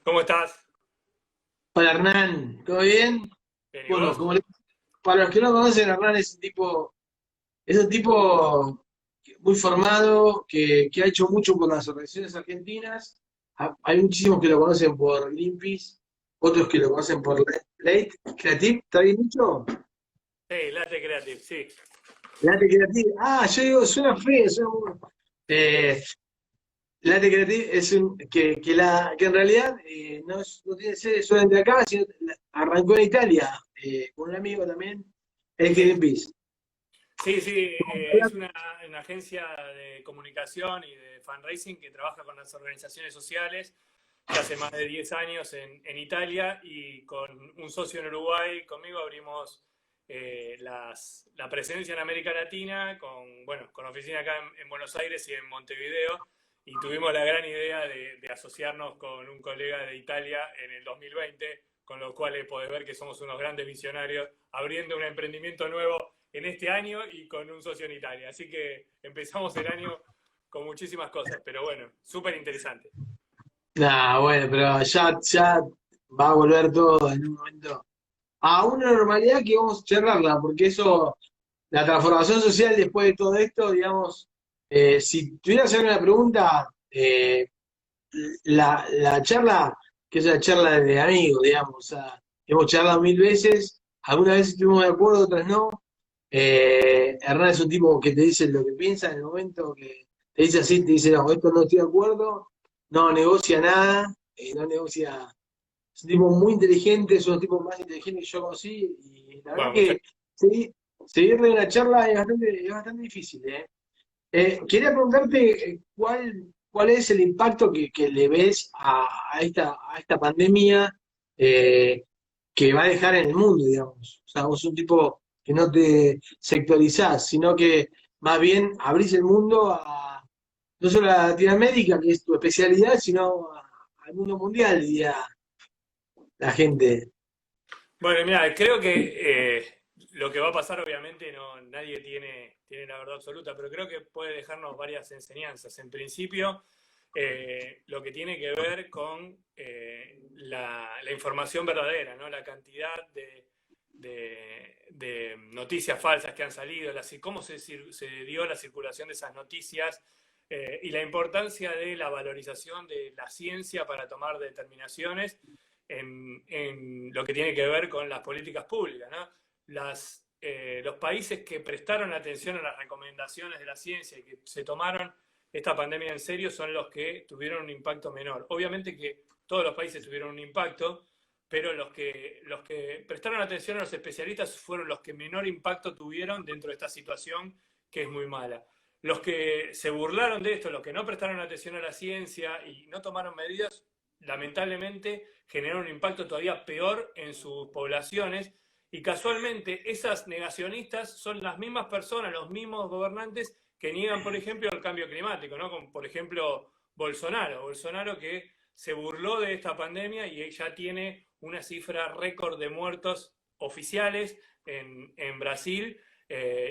¿Cómo estás? Hola Hernán, ¿todo bien? Bien, ¿y Bueno, vos? para los que no conocen, Hernán es un tipo muy formado, que ha hecho mucho por las organizaciones argentinas. Hay muchísimos que lo conocen por Greenpeace, otros que lo conocen por Late Creative, ¿está bien dicho? Sí, Latte Creative, sí. Late Creative. Ah, yo digo, suena feo, suena muy... Eh, Late Creative es que en realidad no tiene sede solamente acá, sino arrancó en Italia, con un amigo también, el Sí, Greenpeace. sí, sí, es una agencia de comunicación y de fundraising que trabaja con las organizaciones sociales ya hace más de 10 años en Italia y con un socio en Uruguay, conmigo abrimos la presencia en América Latina con oficina acá en Buenos Aires y en Montevideo y tuvimos la gran idea de asociarnos con un colega de Italia en el 2020, con lo cual podés ver que somos unos grandes visionarios abriendo un emprendimiento nuevo en este año y con un socio en Italia. Así que empezamos el año con muchísimas cosas, pero bueno, súper interesante. Nah, bueno, pero ya va a volver todo en un momento a una normalidad que vamos a charlarla, porque eso, la transformación social después de todo esto, digamos, si tuvieras que hacer una pregunta, la charla, que es una charla de amigos, digamos, o sea, hemos charlado mil veces, algunas veces estuvimos de acuerdo, otras no. Hernán es un tipo que te dice lo que piensa en el momento que te dice así, te dice, no, esto no estoy de acuerdo, no negocia nada, no negocia. Es un tipo muy inteligente, es uno de los tipos más inteligentes que yo conocí, y la verdad Bueno, muchas que seguir, seguirle una charla es bastante difícil, ¿eh? Quería preguntarte cuál es el impacto que le ves a esta pandemia, eh, que va a dejar en el mundo, digamos. O sea, vos sos un tipo que no te sectorizás, sino que más bien abrís el mundo no solo a Latinoamérica, que es tu especialidad, sino al mundo mundial, diría la gente. Bueno, mira, creo que lo que va a pasar, obviamente, no, nadie tiene la verdad absoluta, pero creo que puede dejarnos varias enseñanzas. En principio, lo que tiene que ver con la información verdadera, ¿no? La cantidad de noticias falsas que han salido, cómo se dio la circulación de esas noticias y la importancia de la valorización de la ciencia para tomar determinaciones en lo que tiene que ver con las políticas públicas, ¿no? Los países que prestaron atención a las recomendaciones de la ciencia y que se tomaron esta pandemia en serio son los que tuvieron un impacto menor. Obviamente que todos los países tuvieron un impacto, pero los que prestaron atención a los especialistas fueron los que menor impacto tuvieron dentro de esta situación que es muy mala. Los que se burlaron de esto, los que no prestaron atención a la ciencia y no tomaron medidas, lamentablemente generaron un impacto todavía peor en sus poblaciones y casualmente esas negacionistas son las mismas personas, los mismos gobernantes que niegan, por ejemplo, el cambio climático, ¿no? Como por ejemplo Bolsonaro que se burló de esta pandemia y ya tiene una cifra récord de muertos oficiales en Brasil.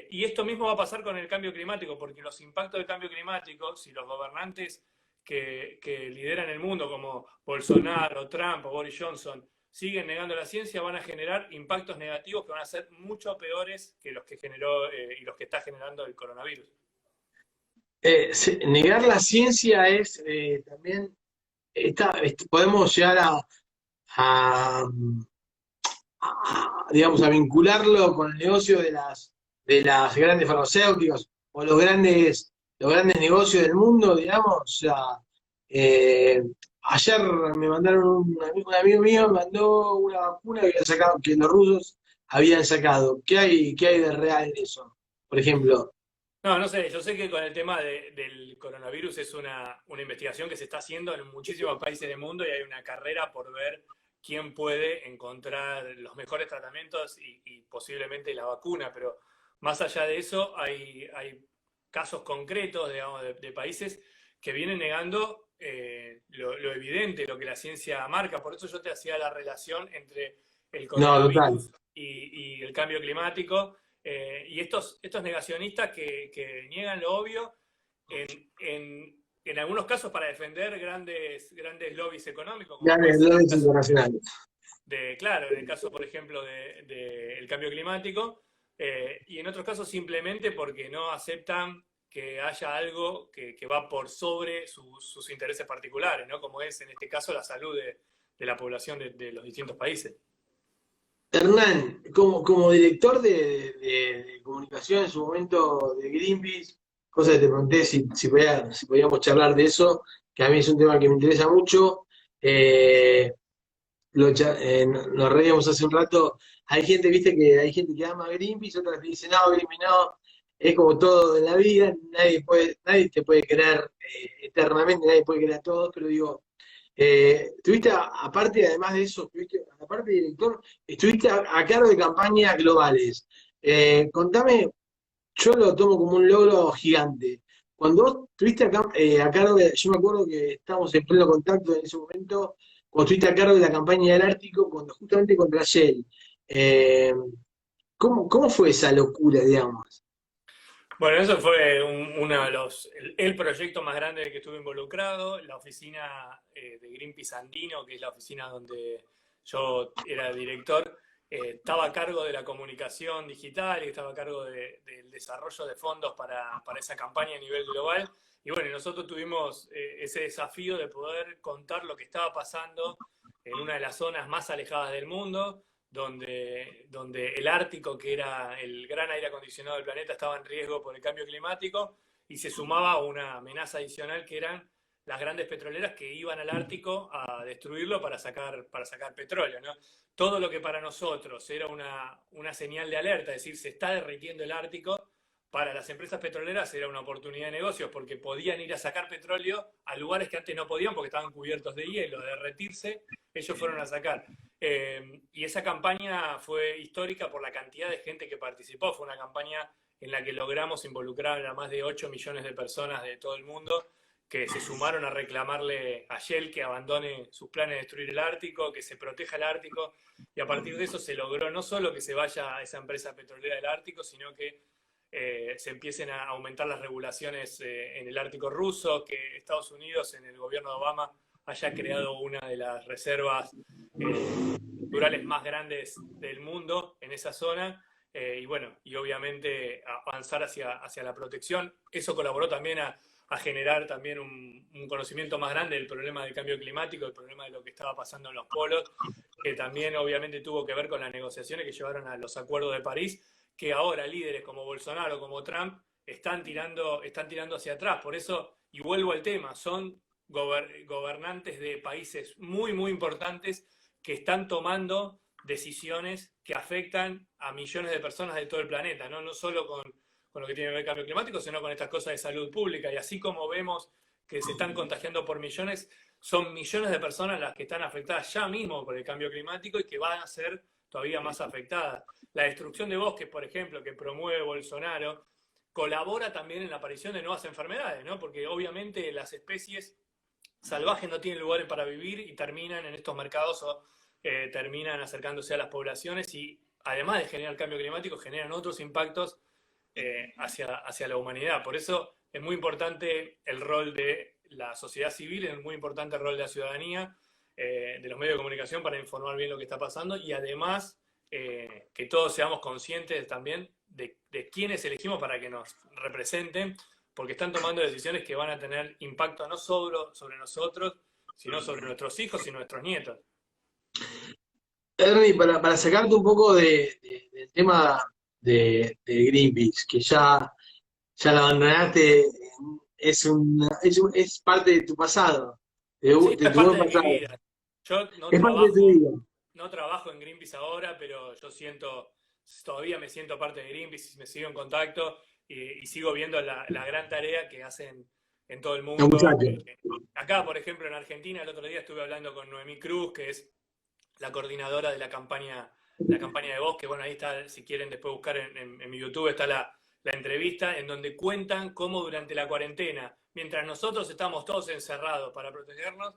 Y esto mismo va a pasar con el cambio climático, porque los impactos del cambio climático, si los gobernantes que lideran el mundo, como Bolsonaro, Trump o Boris Johnson, siguen negando la ciencia, van a generar impactos negativos que van a ser mucho peores que los que generó y los que está generando el coronavirus. Negar la ciencia es, también, podemos llegar a, digamos, a vincularlo con el negocio de las grandes farmacéuticas o los grandes negocios del mundo, digamos. O sea, eh, ayer me mandaron un amigo mío me mandó una vacuna que habían sacado, que los rusos habían sacado. ¿Qué hay de real en eso? Por ejemplo. No, no sé, yo sé que con el tema del coronavirus es una investigación que se está haciendo en muchísimos países del mundo y hay una carrera por ver quién puede encontrar los mejores tratamientos y posiblemente la vacuna, pero más allá de eso hay casos concretos, digamos, de países que vienen negando lo evidente, lo que la ciencia marca. Por eso yo te hacía la relación entre el No, total. coronavirus y el cambio climático y estos negacionistas que niegan lo obvio, en en algunos casos para defender grandes lobbies económicos, como puede Grandes ser el lobbies caso internacionales. claro, en el caso, por ejemplo, del cambio climático, y en otros casos simplemente porque no aceptan que haya algo que va por sobre sus intereses particulares, ¿no? Como es en este caso la salud de la población de los distintos países. Hernán, como director de comunicación en su momento de Greenpeace, cosa que te pregunté si podíamos charlar de eso, que a mí es un tema que me interesa mucho. Nos reíamos hace un rato. Hay gente que ama a Greenpeace, otras que dicen, no, Greenpeace no. Es como todo en la vida, nadie te puede querer eternamente, nadie puede querer a todos, pero digo, tuviste, aparte, además de eso, aparte de director, estuviste a cargo de campañas globales. Contame, yo lo tomo como un logro gigante. Cuando vos estuviste a cargo yo me acuerdo que estábamos en pleno contacto en ese momento, cuando estuviste a cargo de la campaña del Ártico, justamente contra Shell. Eh, ¿Cómo fue esa locura, digamos? Bueno, eso fue uno de el proyecto más grande en el que estuve involucrado, la oficina de Greenpeace Andino, que es la oficina donde yo era director, estaba a cargo de la comunicación digital y estaba a cargo del desarrollo de fondos para esa campaña a nivel global. Y bueno, nosotros tuvimos ese desafío de poder contar lo que estaba pasando en una de las zonas más alejadas del mundo, donde el Ártico, que era el gran aire acondicionado del planeta, estaba en riesgo por el cambio climático, y se sumaba una amenaza adicional que eran las grandes petroleras que iban al Ártico a destruirlo para sacar petróleo, ¿no? Todo lo que para nosotros era una señal de alerta, es decir, se está derritiendo el Ártico, para las empresas petroleras era una oportunidad de negocios porque podían ir a sacar petróleo a lugares que antes no podían porque estaban cubiertos de hielo, de derretirse, ellos fueron a sacar. Y esa campaña fue histórica por la cantidad de gente que participó. Fue una campaña en la que logramos involucrar a más de 8 millones de personas de todo el mundo que se sumaron a reclamarle a Shell que abandone sus planes de destruir el Ártico, que se proteja el Ártico. Y a partir de eso se logró no solo que se vaya a esa empresa petrolera del Ártico, sino que se empiecen a aumentar las regulaciones en el Ártico ruso, que Estados Unidos en el gobierno de Obama haya creado una de las reservas naturales más grandes del mundo en esa zona, y bueno, y obviamente avanzar hacia la protección. Eso colaboró también a generar también un conocimiento más grande del problema del cambio climático, el problema de lo que estaba pasando en los polos, que también obviamente tuvo que ver con las negociaciones que llevaron a los acuerdos de París, que ahora líderes como Bolsonaro, como Trump, están tirando hacia atrás. Por eso, y vuelvo al tema, son gobernantes de países muy, muy importantes que están tomando decisiones que afectan a millones de personas de todo el planeta, no solo con lo que tiene que ver el cambio climático, sino con estas cosas de salud pública. Y así como vemos que se están contagiando por millones, son millones de personas las que están afectadas ya mismo por el cambio climático y que van a ser todavía más afectadas. La destrucción de bosques, por ejemplo, que promueve Bolsonaro, colabora también en la aparición de nuevas enfermedades, ¿no? Porque obviamente las especies salvajes no tienen lugares para vivir y terminan en estos mercados o terminan acercándose a las poblaciones y además de generar cambio climático, generan otros impactos hacia la humanidad. Por eso es muy importante el rol de la sociedad civil, es muy importante el rol de la ciudadanía, de los medios de comunicación para informar bien lo que está pasando y además que todos seamos conscientes también de quiénes elegimos para que nos representen, porque están tomando decisiones que van a tener impacto no solo sobre nosotros, sino sobre nuestros hijos y nuestros nietos. Ernie, para sacarte un poco del tema de Greenpeace, que ya lo abandonaste, es parte de tu pasado, Sí, de es tu parte buen de mi pasado. vida. Yo Es parte de tu vida. no trabajo en Greenpeace ahora, pero yo todavía me siento parte de Greenpeace, me sigo en contacto y sigo viendo la gran tarea que hacen en todo el Los mundo. muchachos. Acá, por ejemplo, en Argentina, el otro día estuve hablando con Noemí Cruz, que es la coordinadora de la campaña de Voz, que bueno, ahí está, si quieren después buscar en mi YouTube, está la entrevista en donde cuentan cómo durante la cuarentena, mientras nosotros estamos todos encerrados para protegernos,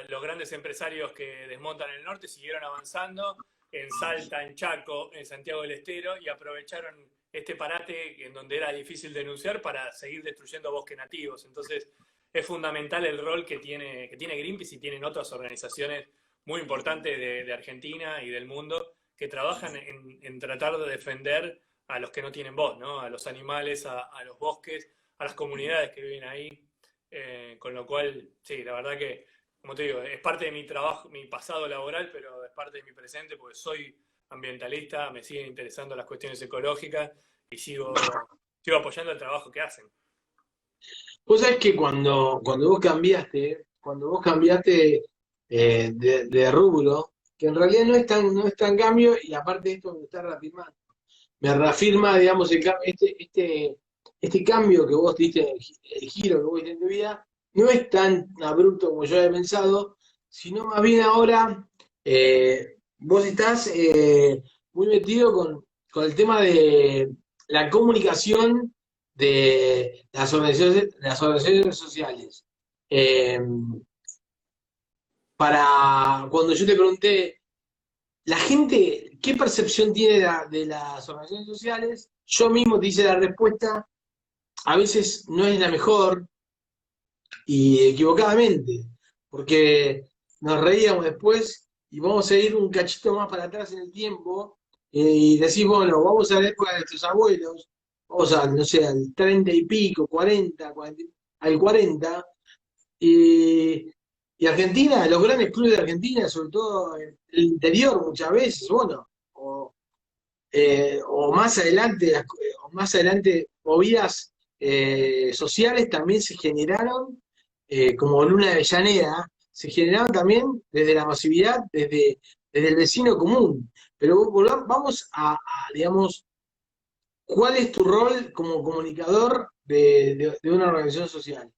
los grandes empresarios que desmontan el norte siguieron avanzando en Salta, en Chaco, en Santiago del Estero y aprovecharon este parate en donde era difícil denunciar para seguir destruyendo bosques nativos. Entonces, es fundamental el rol que tiene Greenpeace y tienen otras organizaciones muy importantes de Argentina y del mundo que trabajan en tratar de defender a los que no tienen voz, ¿no? A los animales, a los bosques, a las comunidades que viven ahí. Con lo cual, sí, la verdad que, como te digo, es parte de mi trabajo, mi pasado laboral, pero es parte de mi presente porque soy ambientalista, me siguen interesando las cuestiones ecológicas y sigo apoyando el trabajo que hacen. Vos sabés que cuando vos cambiaste de rubro, que en realidad no es tan cambio, y aparte de esto me reafirma, digamos, este cambio que vos diste, el giro que vos diste en tu vida, no es tan abrupto como yo había pensado, sino más bien ahora vos estás muy metido con el tema de la comunicación de las organizaciones sociales. Eh, para cuando yo te pregunté, la gente, ¿qué percepción tiene de las organizaciones sociales? Yo mismo te hice la respuesta, a veces no es la mejor y equivocadamente, porque nos reíamos después y vamos a ir un cachito más para atrás en el tiempo y decir, bueno, vamos a la época de nuestros abuelos, vamos a, no sé, al 30 y pico, 40 al 40, y, y Argentina, los grandes clubes de Argentina, sobre todo en el interior muchas veces, bueno, o más adelante movidas sociales también se generaron, como Luna de Avellaneda, se generaron también desde la masividad, desde el vecino común. Pero vamos digamos, ¿cuál es tu rol como comunicador de una organización social?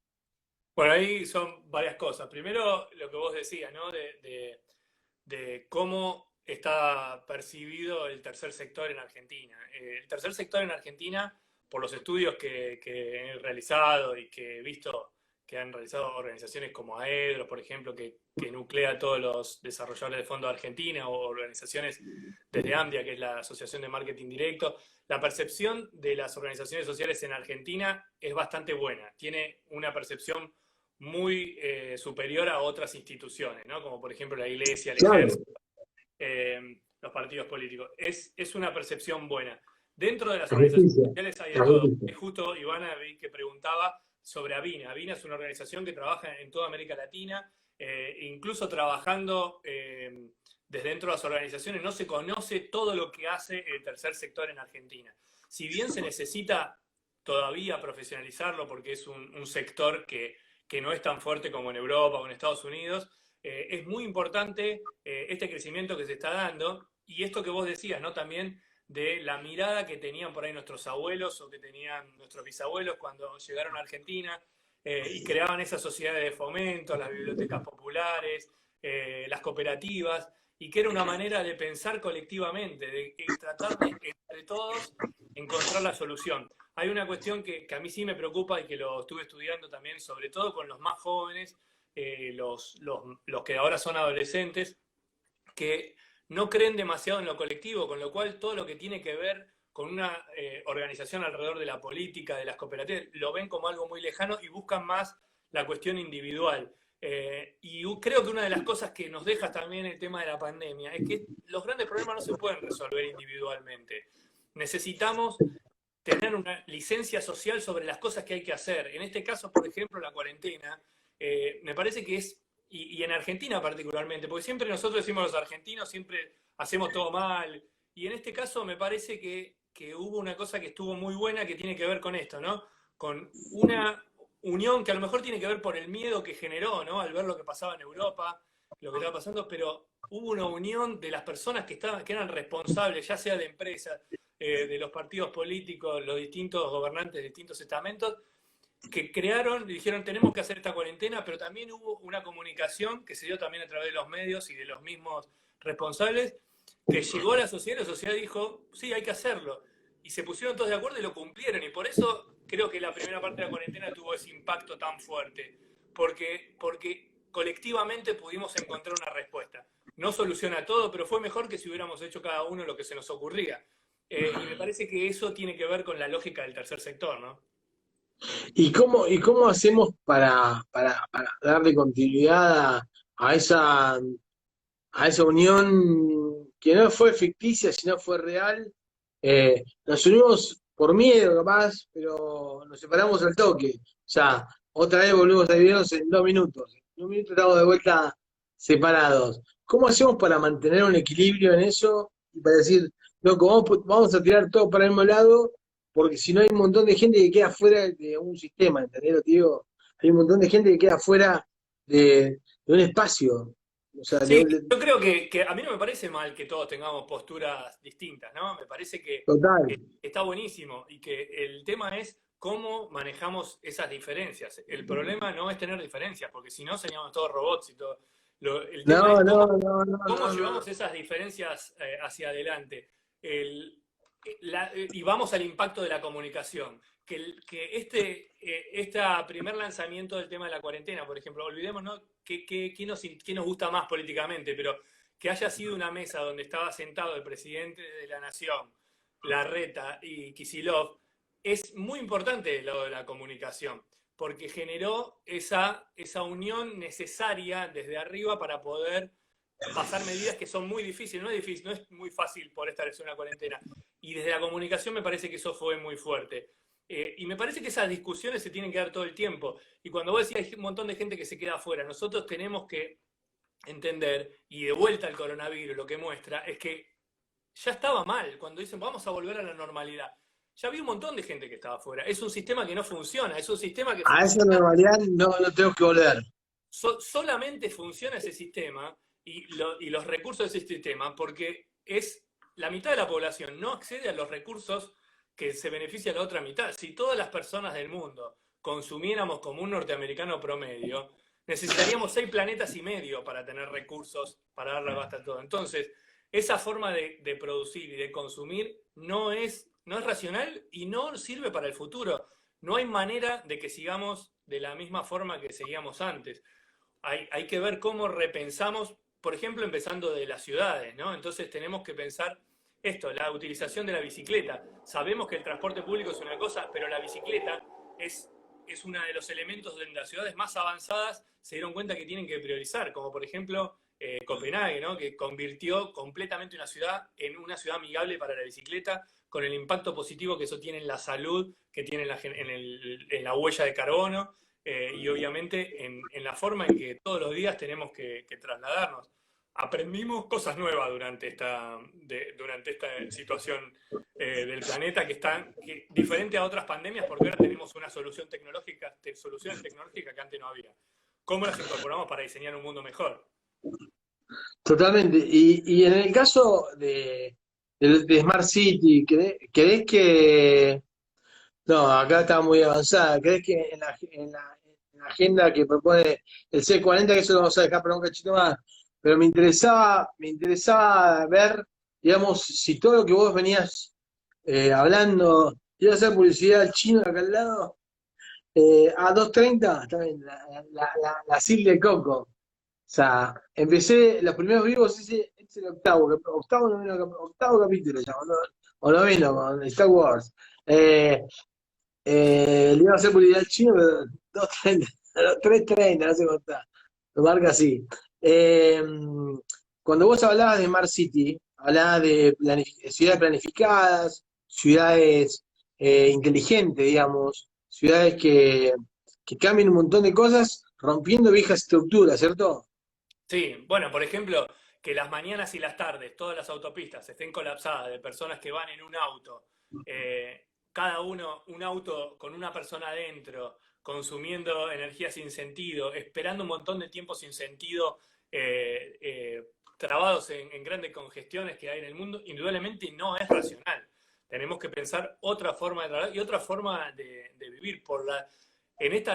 Bueno, ahí son varias cosas. Primero, lo que vos decías, ¿no? De cómo está percibido el tercer sector en Argentina. El tercer sector en Argentina, por los estudios que he realizado y que he visto que han realizado organizaciones como AEDRO, por ejemplo, que nuclea a todos los desarrolladores de fondos de Argentina, o organizaciones desde AMDIA, que es la Asociación de Marketing Directo, la percepción de las organizaciones sociales en Argentina es bastante buena. Tiene una percepción muy superior a otras instituciones, ¿no? Como por ejemplo la iglesia, el Claro, ejército, los partidos políticos. Es una percepción buena. Dentro de las la organizaciones justicia, sociales hay de la todo. justicia. Es justo Ivana vi que preguntaba sobre Avina. Avina es una organización que trabaja en toda América Latina, incluso trabajando desde dentro de las organizaciones no se conoce todo lo que hace el tercer sector en Argentina. Si bien se necesita todavía profesionalizarlo porque es un sector que no es tan fuerte como en Europa o en Estados Unidos, es muy importante este crecimiento que se está dando y esto que vos decías, ¿no? También de la mirada que tenían por ahí nuestros abuelos o que tenían nuestros bisabuelos cuando llegaron a Argentina y creaban esas sociedades de fomento, las bibliotecas populares, las cooperativas, y que era una manera de pensar colectivamente, de tratar de entre todos encontrar la solución. Hay una cuestión que a mí sí me preocupa y que lo estuve estudiando también, sobre todo con los más jóvenes, los que ahora son adolescentes, que no creen demasiado en lo colectivo, con lo cual todo lo que tiene que ver con una organización alrededor de la política, de las cooperativas, lo ven como algo muy lejano y buscan más la cuestión individual. Y creo que una de las cosas que nos deja también el tema de la pandemia es que los grandes problemas no se pueden resolver individualmente. Necesitamos tener una licencia social sobre las cosas que hay que hacer. En este caso, por ejemplo, la cuarentena, me parece que es, y en Argentina particularmente, porque siempre nosotros decimos los argentinos, siempre hacemos todo mal, y en este caso me parece que hubo una cosa que estuvo muy buena que tiene que ver con esto, ¿no? Con una unión que a lo mejor tiene que ver por el miedo que generó, ¿no? Al ver lo que pasaba en Europa, lo que estaba pasando, pero hubo una unión de las personas que eran responsables, ya sea de empresas, de los partidos políticos, los distintos gobernantes de distintos estamentos, que crearon y dijeron tenemos que hacer esta cuarentena, pero también hubo una comunicación que se dio también a través de los medios y de los mismos responsables, que llegó a la sociedad dijo, sí, hay que hacerlo. Y se pusieron todos de acuerdo y lo cumplieron. Y por eso creo que la primera parte de la cuarentena tuvo ese impacto tan fuerte, porque colectivamente pudimos encontrar una respuesta. No soluciona todo, pero fue mejor que si hubiéramos hecho cada uno lo que se nos ocurría. Y me parece que eso tiene que ver con la lógica del tercer sector, ¿no? Y cómo hacemos para darle continuidad a esa unión que no fue ficticia, sino fue real? Nos unimos por miedo, capaz, pero nos separamos al toque. O sea, otra vez volvimos a dividirnos en 2 minutos. En 1 minuto estamos de vuelta separados. ¿Cómo hacemos para mantener un equilibrio en eso y para decir, loco, vamos a tirar todo para el mismo lado? Porque si no hay un montón de gente que queda fuera de un sistema, ¿entendés lo que digo? Hay un montón de gente que queda fuera de un espacio. O sea, Sí, yo creo que a mí no me parece mal que todos tengamos posturas distintas, ¿no? Me parece que total. está buenísimo y que el tema es cómo manejamos esas diferencias. El problema no es tener diferencias, porque si no seríamos todos robots y todo. El tema es No, no, no, no, cómo no, no. llevamos esas diferencias hacia adelante. Y vamos al impacto de la comunicación. Que este primer lanzamiento del tema de la cuarentena, por ejemplo, olvidémonos qué nos gusta más políticamente, pero que haya sido una mesa donde estaba sentado el presidente de la Nación, Larreta y Kicillof, es muy importante lo de la comunicación, porque generó esa unión necesaria desde arriba para poder pasar medidas que son muy difíciles. No es muy fácil por establecer una cuarentena. Y desde la comunicación me parece que eso fue muy fuerte. Y me parece que esas discusiones se tienen que dar todo el tiempo. Y cuando vos decís hay un montón de gente que se queda afuera, nosotros tenemos que entender, y de vuelta al coronavirus lo que muestra, es que ya estaba mal cuando dicen vamos a volver a la normalidad. Ya había un montón de gente que estaba afuera. Es un sistema que no funciona, es un sistema que A esa funciona normalidad no tenemos que volver. solamente funciona ese sistema y los recursos de ese sistema porque es la mitad de la población no accede a los recursos que se beneficia la otra mitad. Si todas las personas del mundo consumiéramos como un norteamericano promedio, necesitaríamos 6 planetas y medio para tener recursos para darle basta a todo. Entonces, esa forma de producir y de consumir no es racional y no sirve para el futuro. No hay manera de que sigamos de la misma forma que seguíamos antes. Hay que ver cómo repensamos, por ejemplo, empezando de las ciudades, ¿no? Entonces tenemos que pensar esto, la utilización de la bicicleta. Sabemos que el transporte público es una cosa, pero la bicicleta es uno de los elementos donde las ciudades más avanzadas se dieron cuenta que tienen que priorizar, como por ejemplo Copenhague, ¿no? Que convirtió completamente una ciudad en una ciudad amigable para la bicicleta, con el impacto positivo que eso tiene en la salud, que tiene en la huella de carbono, y obviamente en la forma en que todos los días tenemos que trasladarnos. Aprendimos cosas nuevas durante esta situación del planeta diferente a otras pandemias porque ahora tenemos una soluciones tecnológicas que antes no había. ¿Cómo las incorporamos para diseñar un mundo mejor? Totalmente. Y en el caso de Smart City, ¿crees que... No, acá está muy avanzada. ¿Crees que en la agenda que propone el C40, que eso lo vamos a dejar para un cachito más, pero me interesaba ver, digamos, si todo lo que vos venías hablando, quiero hacer publicidad al chino de acá al lado, a 2:30 está bien, la SIL de Coco. O sea, empecé los primeros vivos, es el octavo capítulo, ya, o noveno con Star Wars. Eh, le iba a hacer publicidad al chino, pero 2:30, 3:30, no sé cómo está. Lo marca así. Eh, Cuando vos hablabas de Smart City, hablabas de ciudades planificadas, ciudades inteligentes, digamos, ciudades que cambian un montón de cosas, rompiendo viejas estructuras, ¿cierto? Sí, bueno, por ejemplo, que las mañanas y las tardes, todas las autopistas estén colapsadas de personas que van en un auto, cada uno un auto con una persona adentro, consumiendo energía sin sentido, esperando un montón de tiempo sin sentido, trabados en grandes congestiones que hay en el mundo, indudablemente no es racional. Tenemos que pensar otra forma de trabajar y otra forma de vivir.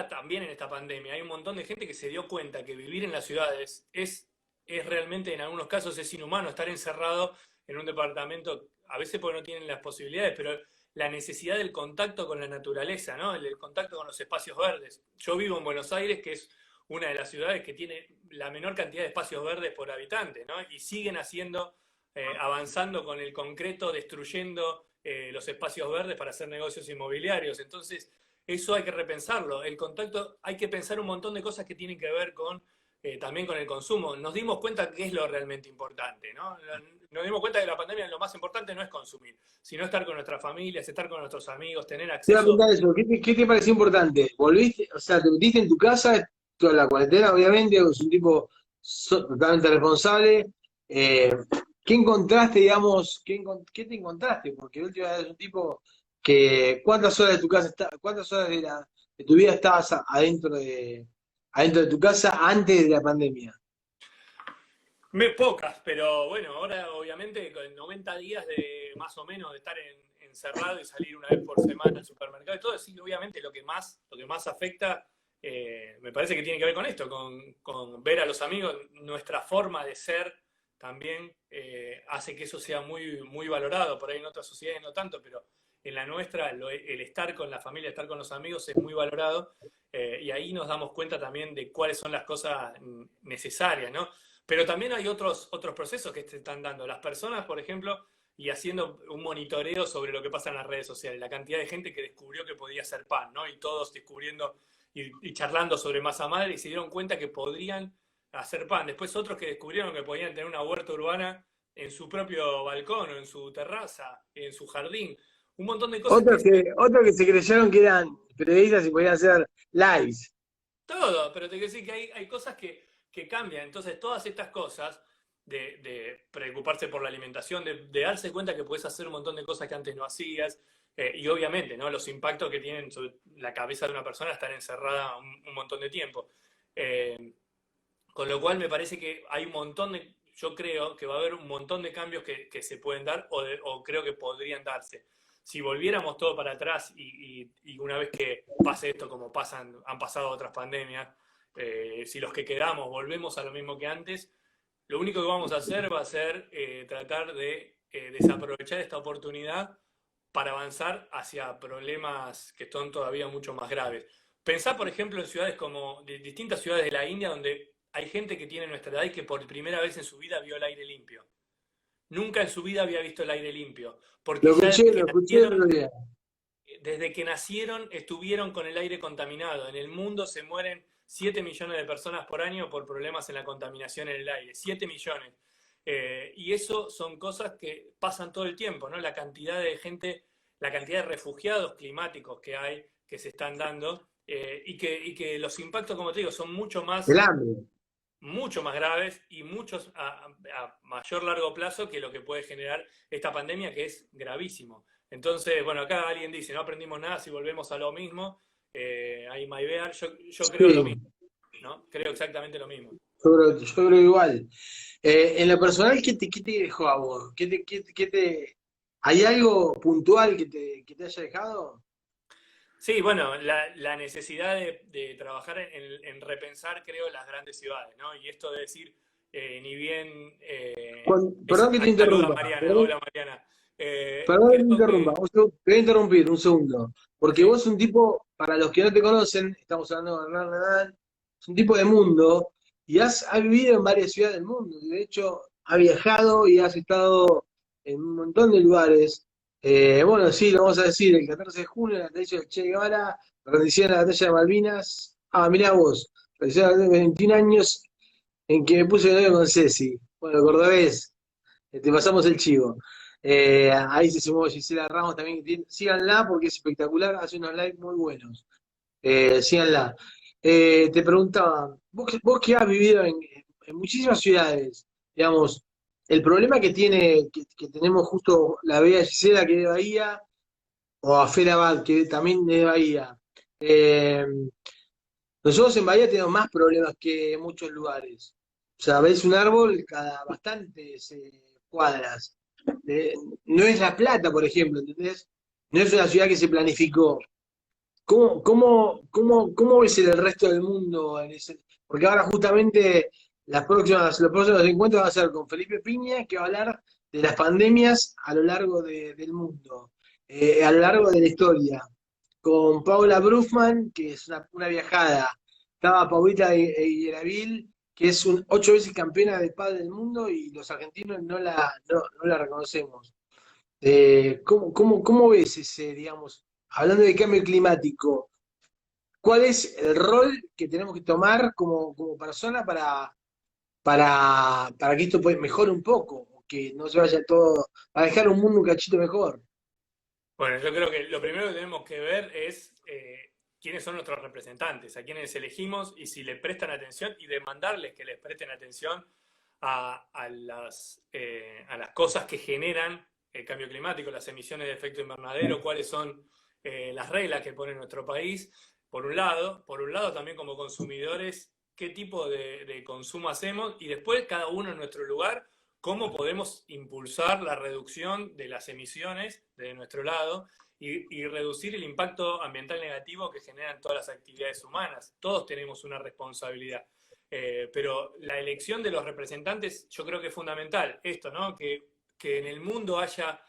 También en esta pandemia hay un montón de gente que se dio cuenta que vivir en las ciudades es realmente, en algunos casos, es inhumano estar encerrado en un departamento, a veces porque no tienen las posibilidades, pero la necesidad del contacto con la naturaleza, ¿no? El contacto con los espacios verdes. Yo vivo en Buenos Aires, que es una de las ciudades que tiene la menor cantidad de espacios verdes por habitante, ¿no? Y siguen avanzando con el concreto, destruyendo los espacios verdes para hacer negocios inmobiliarios. Entonces, eso hay que repensarlo. El contacto, hay que pensar un montón de cosas que tienen que ver con también con el consumo. Nos dimos cuenta que es lo realmente importante, ¿no? Nos dimos cuenta que la pandemia lo más importante no es consumir, sino estar con nuestras familias, estar con nuestros amigos, tener Te iba a acceso. preguntar eso, ¿qué te pareció importante? ¿Volviste, o sea, te metiste en tu casa, toda la cuarentena, obviamente, es un tipo totalmente responsable? Eh, ¿Qué encontraste, digamos, qué te encontraste? Porque última vez es un tipo que, ¿cuántas horas de tu casa cuántas horas de tu vida estabas adentro de tu casa antes de la pandemia? Pocas, pero bueno, ahora obviamente con 90 días de más o menos de estar encerrado y salir una vez por semana al supermercado y todo, sí, obviamente lo que más afecta, me parece que tiene que ver con esto, con ver a los amigos, nuestra forma de ser también hace que eso sea muy, muy valorado, por ahí en otras sociedades no tanto, pero en la nuestra el estar con la familia, estar con los amigos es muy valorado y ahí nos damos cuenta también de cuáles son las cosas necesarias, ¿no? Pero también hay otros procesos que se están dando. Las personas, por ejemplo, y haciendo un monitoreo sobre lo que pasa en las redes sociales, la cantidad de gente que descubrió que podía hacer pan, ¿no? Y todos descubriendo y charlando sobre masa madre y se dieron cuenta que podrían hacer pan. Después otros que descubrieron que podían tener una huerta urbana en su propio balcón o en su terraza, en su jardín. Un montón de cosas que Otros que se creyeron que eran periodistas y podían hacer lives. todo, pero te quiero decir que hay cosas que cambian. Entonces, todas estas cosas de preocuparse por la alimentación, de darse cuenta que puedes hacer un montón de cosas que antes no hacías, y obviamente, ¿no? Los impactos que tienen sobre la cabeza de una persona estar encerrada un montón de tiempo. Eh, con lo cual me parece que hay un montón de, yo creo que va a haber un montón de cambios que se pueden dar o creo que podrían darse. Si volviéramos todo para atrás y una vez que pase esto como han pasado otras pandemias, si los que quedamos volvemos a lo mismo que antes, lo único que vamos a hacer va a ser tratar de desaprovechar esta oportunidad para avanzar hacia problemas que son todavía mucho más graves. Pensá, por ejemplo, en ciudades como distintas ciudades de la India donde hay gente que tiene nuestra edad y que por primera vez en su vida vio el aire limpio. Nunca en su vida había visto el aire limpio, porque ya Lo escuché el otro día. desde que nacieron estuvieron con el aire contaminado. En el mundo se mueren 7 millones de personas por año por problemas en la contaminación en el aire. 7 millones. Y eso son cosas que pasan todo el tiempo, ¿no? La cantidad de gente, la cantidad de refugiados climáticos que hay, que se están dando, y que los impactos, como te digo, son El hambre. mucho más graves y muchos a mayor largo plazo que lo que puede generar esta pandemia, que es gravísimo. Entonces, bueno, acá alguien dice, no aprendimos nada si volvemos a lo mismo. Ahí Maybear, yo creo lo Sí, mismo, ¿no? Creo exactamente lo mismo. yo creo igual. En lo personal, qué te dejó a vos? ¿Hay algo puntual que te haya dejado? Sí, bueno, la necesidad de trabajar en repensar, creo, las grandes ciudades, ¿no? Y esto de decir, ni bien, Perdón que te ahí saluda interrumpa, Mariana, hola Mariana. perdón que te Creo interrumpa, que, te voy a interrumpir un segundo, porque sí, vos un tipo, para los que no te conocen, estamos hablando de Hernán Nadal, es un tipo de mundo y has vivido en varias ciudades del mundo, de hecho, has viajado y has estado en un montón de lugares. Bueno, sí, lo vamos a decir, el 14 de junio, la batalla de Che Guevara, la rendición de la batalla de Malvinas. Ah, mirá vos, rendición de 21 años en que me puse de novio con Ceci. Bueno, cordobés, te pasamos el chivo. Ahí se sumó Gisela Ramos también. Síganla porque es espectacular, hace unos likes muy buenos. Síganla. Te preguntaba, vos que has vivido en muchísimas ciudades, digamos, el problema que tenemos justo la Bella Gisela, que es de Bahía, o a Abad, que también es de Bahía. Eh, Nosotros en Bahía tenemos más problemas que en muchos lugares. O sea, ves un árbol cada bastantes cuadras. Eh, no es La Plata, por ejemplo, ¿entendés? No es una ciudad que se planificó. ¿Cómo ves el resto del mundo en ese? Porque ahora justamente los próximos encuentros van a ser con Felipe Piña, que va a hablar de las pandemias a lo largo del mundo, a lo largo de la historia. Con Paula Brufman, que es una viajada. Estaba Paulita Higueravil, que es 8 veces campeona de pádel del mundo y los argentinos no la reconocemos. ¿Cómo ves ese, digamos, hablando de cambio climático, cuál es el rol que tenemos que tomar como persona para que esto mejore un poco, o que no se vaya todo, a dejar un mundo un cachito mejor? Bueno, yo creo que lo primero que tenemos que ver es quiénes son nuestros representantes, a quiénes elegimos y si le prestan atención y demandarles que les presten atención a las cosas que generan el cambio climático, las emisiones de efecto invernadero, cuáles son las reglas que pone nuestro país, por un lado también como consumidores, qué tipo de consumo hacemos y después cada uno en nuestro lugar cómo podemos impulsar la reducción de las emisiones de nuestro lado y reducir el impacto ambiental negativo que generan todas las actividades humanas. Todos tenemos una responsabilidad. Pero la elección de los representantes yo creo que es fundamental. Esto, ¿no? Que en el mundo haya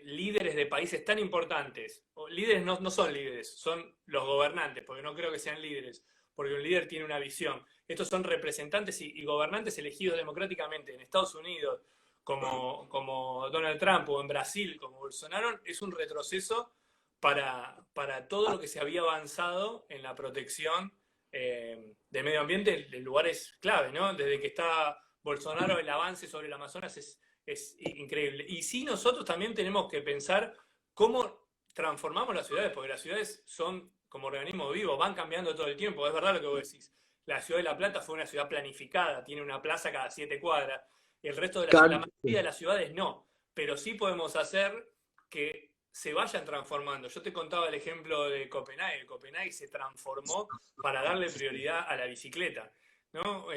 líderes de países tan importantes. O líderes no son líderes, son los gobernantes, porque no creo que sean líderes, porque un líder tiene una visión. Estos son representantes y gobernantes elegidos democráticamente en Estados Unidos, como Donald Trump, o en Brasil, como Bolsonaro, es un retroceso para todo lo que se había avanzado en la protección del medio ambiente en lugares clave, ¿no? Desde que está Bolsonaro, el avance sobre el Amazonas es increíble. Y sí, nosotros también tenemos que pensar cómo transformamos las ciudades, porque las ciudades son como organismos vivos, van cambiando todo el tiempo. Es verdad lo que vos decís. La ciudad de La Plata fue una ciudad planificada, tiene una plaza cada 7 cuadras. El resto de la Claro. mayoría de las ciudades no. Pero sí podemos hacer que se vayan transformando. Yo te contaba el ejemplo de Copenhague. Copenhague se transformó para darle prioridad a la bicicleta, ¿no?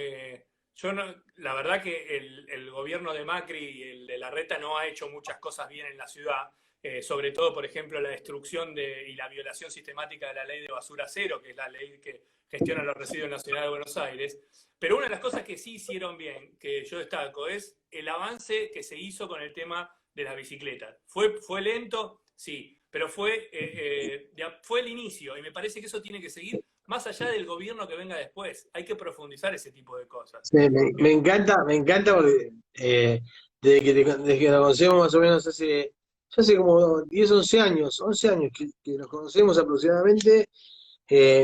Yo no, la verdad que el gobierno de Macri y el de Larreta no ha hecho muchas cosas bien en la ciudad, sobre todo, por ejemplo, la destrucción y la violación sistemática de la ley de basura cero, que es la ley que gestiona los residuos en la ciudad de Buenos Aires. Pero una de las cosas que sí hicieron bien, que yo destaco, es el avance que se hizo con el tema de las bicicletas. ¿Fue lento? Sí, pero fue el inicio y me parece que eso tiene que seguir más allá del gobierno que venga después. Hay que profundizar ese tipo de cosas. Sí, me encanta porque desde que nos conocemos más o menos ya hace como 10 11 años, 11 años que nos conocemos aproximadamente,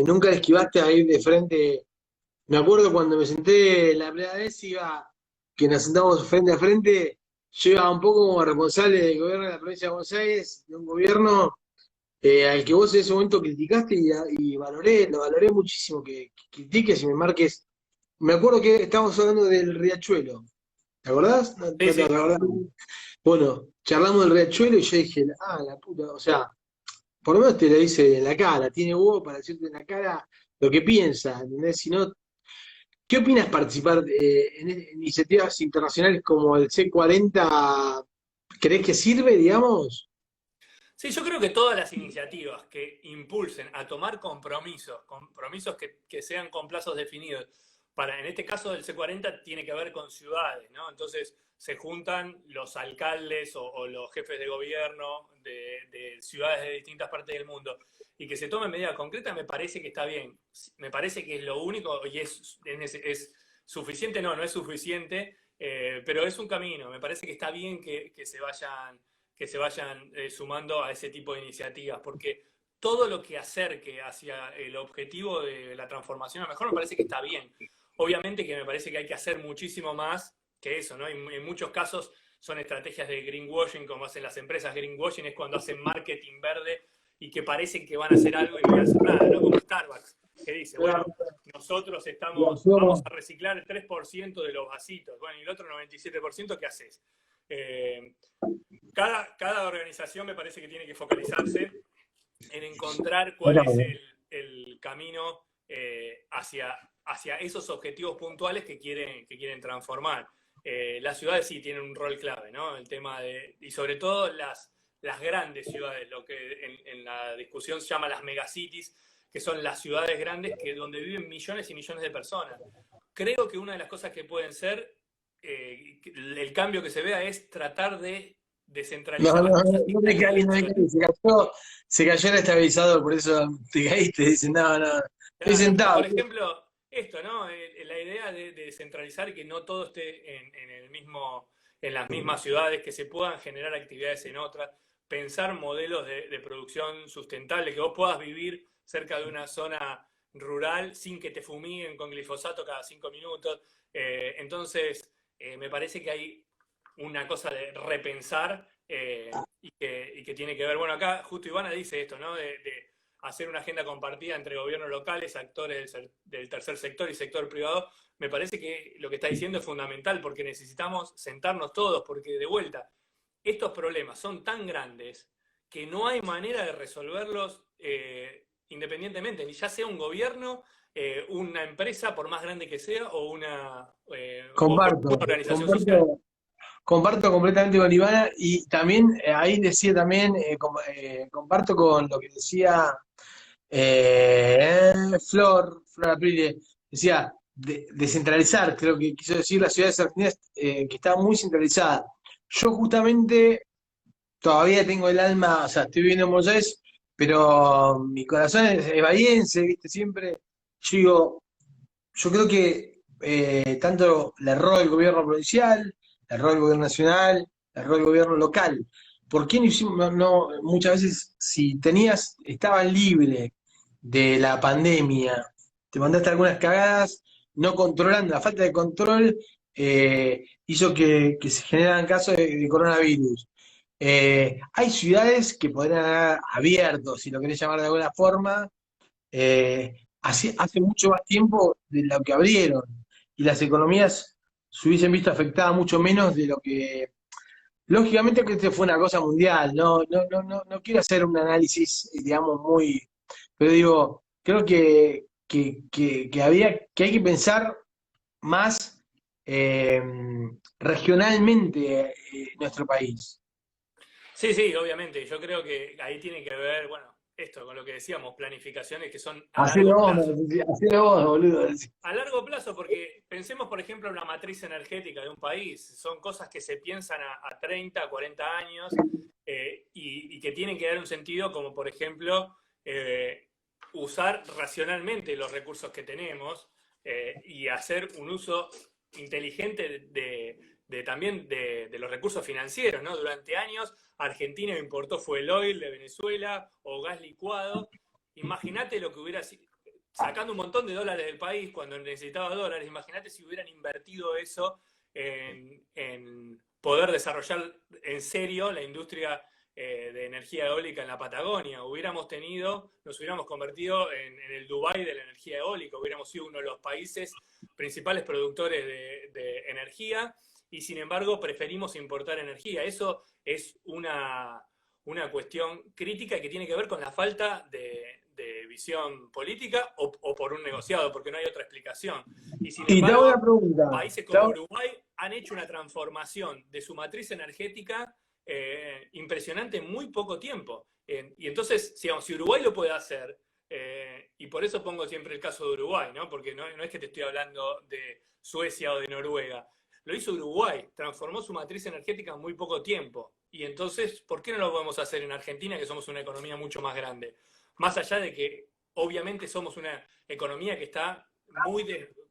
nunca esquivaste a ir de frente. Me acuerdo cuando me senté la primera vez, que nos sentamos frente a frente, yo iba un poco como responsable del gobierno de la provincia de Buenos Aires, de un gobierno al que vos en ese momento criticaste y lo valoré muchísimo que critiques y me marques. Me acuerdo que estábamos hablando del Riachuelo, ¿te acordás? Sí, No te sí. acordás. Bueno, charlamos del Riachuelo y yo dije, la puta, o sea, por lo menos te lo dice en la cara, tiene huevo para decirte en la cara lo que piensa, ¿entendés? Si no, ¿qué opinas participar en iniciativas internacionales como el C40? ¿Crees que sirve, digamos? Sí, yo creo que todas las iniciativas que impulsen a tomar compromisos que sean con plazos definidos, en este caso del C40 tiene que ver con ciudades, ¿no? Entonces se juntan los alcaldes o los jefes de gobierno de ciudades de distintas partes del mundo y que se tomen medidas concretas, me parece que está bien. Me parece que es lo único y es suficiente, no es suficiente, pero es un camino. Me parece que está bien que se vayan sumando a ese tipo de iniciativas, porque todo lo que acerque hacia el objetivo de la transformación a mejor me parece que está bien. Obviamente que me parece que hay que hacer muchísimo más que eso, ¿no? En muchos casos son estrategias de greenwashing, como hacen las empresas. Greenwashing es cuando hacen marketing verde y que parecen que van a hacer algo y no van a hacer nada, ¿no? Como Starbucks, que dice, bueno, nosotros vamos a reciclar el 3% de los vasitos, bueno, y el otro 97%, ¿qué haces? Eh, cada organización me parece que tiene que focalizarse en encontrar cuál es el camino hacia esos objetivos puntuales que quieren transformar. Las ciudades sí tienen un rol clave, ¿no? El tema y sobre todo las grandes ciudades, lo que en la discusión se llama las megacities, que son las ciudades grandes donde viven millones y millones de personas. Creo que una de las cosas que pueden ser, el cambio que se vea es tratar de No, descentralizar no, las no, cosas y no me caí, no me regionalizarlas. caí. Se cayó el estabilizador, por eso te caíste. Dicen, no, no, estoy Claro, pero sentado. por ejemplo, esto, ¿no? La idea de descentralizar y que no todo esté en el mismo, en las mismas ciudades, que se puedan generar actividades en otras, pensar modelos de producción sustentable, que vos puedas vivir cerca de una zona rural sin que te fumiguen con glifosato cada 5 minutos. Entonces, me parece que hay una cosa de repensar y que tiene que ver, bueno, acá justo Ivana dice esto, ¿no? De hacer una agenda compartida entre gobiernos locales, actores del tercer sector y sector privado. Me parece que lo que está diciendo es fundamental, porque necesitamos sentarnos todos, porque de vuelta, estos problemas son tan grandes que no hay manera de resolverlos independientemente, ni ya sea un gobierno, una empresa, por más grande que sea, o una, Comparto, una organización social. comparto, comparto completamente con Ivana y también ahí decía también, comparto con lo que decía Flor Aprilia, decía descentralizar, creo que quiso decir las ciudades argentinas que estaban muy centralizadas. Yo justamente todavía tengo el alma, o sea, estoy viviendo en Buenos Aires, pero mi corazón es bahiense, ¿viste? Siempre, yo digo, yo creo que tanto el error del gobierno provincial, el error del gobierno nacional, el error del gobierno local. ¿Por qué no hicimos, muchas veces, si tenías, estabas libre de la pandemia, te mandaste algunas cagadas, no controlando, la falta de control hizo que se generaran casos de coronavirus. Hay ciudades que podrían haber abierto, si lo querés llamar de alguna forma, hace mucho más tiempo de lo que abrieron y las economías se hubiesen visto afectadas mucho menos de lo que. Lógicamente que esto fue una cosa mundial, no quiero hacer un análisis, digamos, muy. Pero digo, creo que hay que pensar más eh, regionalmente nuestro país. Sí, sí, obviamente. Yo creo que ahí tiene que ver, bueno, esto con lo que decíamos, planificaciones que son a largo Hacelo vos, plazo. hacelo vos, boludo. A largo plazo, porque pensemos, por ejemplo, en la matriz energética de un país. Son cosas que se piensan a 30, a 40 años y que tienen que dar un sentido, como por ejemplo, usar racionalmente los recursos que tenemos y hacer un uso inteligente también de los recursos financieros, ¿no? Durante años, Argentina importó fuel oil de Venezuela o gas licuado. Imagínate lo que hubiera sido, sacando un montón de dólares del país cuando necesitaba dólares. Imagínate si hubieran invertido eso en poder desarrollar en serio la industria de energía eólica en la Patagonia. Nos hubiéramos convertido en el Dubái de la energía eólica, hubiéramos sido uno de los países principales productores de energía y sin embargo preferimos importar energía. Eso es una cuestión crítica que tiene que ver con la falta de visión política o por un negociado, porque no hay otra explicación. Y sin Y te hago una embargo, pregunta. países como Uruguay han hecho una transformación de su matriz energética impresionante en muy poco tiempo. Y entonces, si Uruguay lo puede hacer, y por eso pongo siempre el caso de Uruguay, ¿no? Porque no es que te estoy hablando de Suecia o de Noruega. Lo hizo Uruguay, transformó su matriz energética en muy poco tiempo. Y entonces, ¿por qué no lo podemos hacer en Argentina, que somos una economía mucho más grande? Más allá de que obviamente somos una economía que está